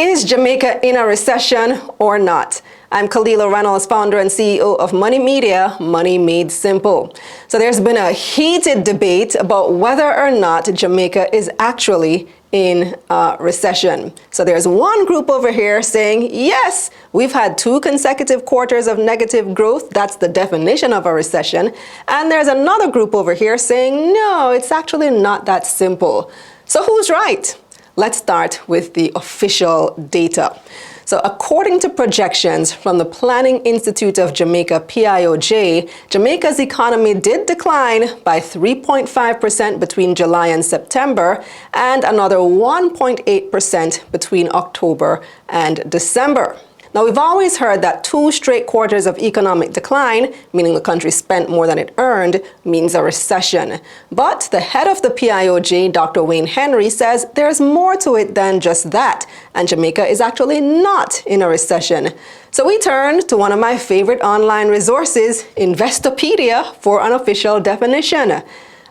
Is Jamaica in a recession or not? I'm Kalila Reynolds, founder and CEO of Money Media, Money Made Simple. So there's been a heated debate about whether or not Jamaica is actually in a recession. So there's one group over here saying, yes, we've had 2 consecutive quarters of negative growth. That's the definition of a recession. And there's another group over here saying, no, it's actually not that simple. So who's right? Let's start with the official data. So according to projections from the Planning Institute of Jamaica, PIOJ, Jamaica's economy did decline by 3.5% between July and September, and another 1.8% between October and December. Now, we've always heard that 2 straight quarters of economic decline, meaning the country spent more than it earned, means a recession. But the head of the PIOJ, Dr. Wayne Henry, says there's more to it than just that, and Jamaica is actually not in a recession. So we turned to one of my favorite online resources, Investopedia, for an official definition.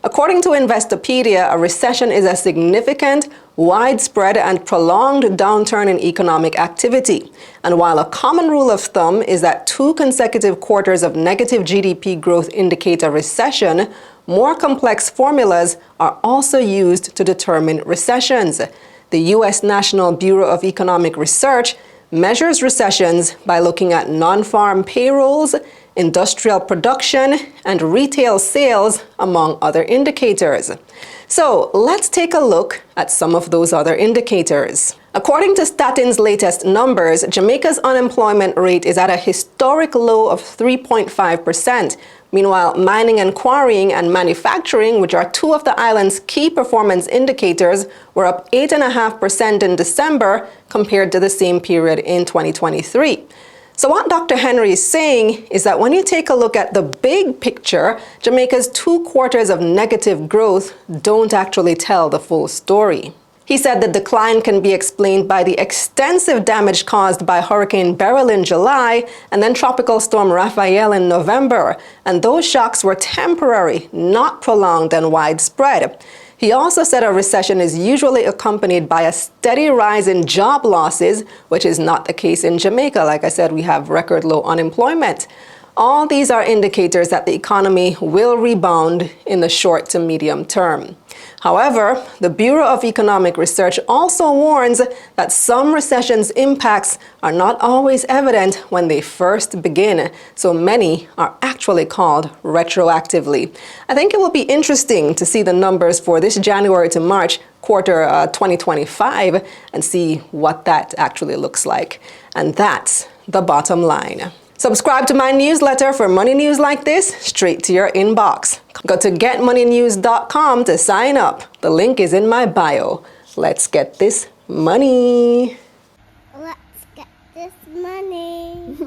According to Investopedia, a recession is a significant, widespread and prolonged downturn in economic activity. And while a common rule of thumb is that 2 consecutive quarters of negative GDP growth indicate a recession, more complex formulas are also used to determine recessions. The U.S. National Bureau of Economic Research measures recessions by looking at non-farm payrolls, industrial production, and retail sales, among other indicators. So let's take a look at some of those other indicators. According to Statin's latest numbers, Jamaica's unemployment rate is at a historic low of 3.5%. Meanwhile, mining and quarrying and manufacturing, which are 2 of the island's key performance indicators, were up 8.5% in December compared to the same period in 2023. So what Dr. Henry is saying is that when you take a look at the big picture, Jamaica's 2 quarters of negative growth don't actually tell the full story. He said the decline can be explained by the extensive damage caused by Hurricane Beryl in July and then Tropical Storm Raphael in November. And those shocks were temporary, not prolonged and widespread. He also said a recession is usually accompanied by a steady rise in job losses, which is not the case in Jamaica. Like I said, we have record low unemployment. All these are indicators that the economy will rebound in the short to medium term. However, the Bureau of Economic Research also warns that some recessions' impacts are not always evident when they first begin, so many are actually called retroactively. I think it will be interesting to see the numbers for this January to March quarter 2025 and see what that actually looks like. And that's the bottom line. Subscribe to my newsletter for money news like this straight to your inbox. Go to getmoneynews.com to sign up. The link is in my bio. Let's get this money. Let's get this money.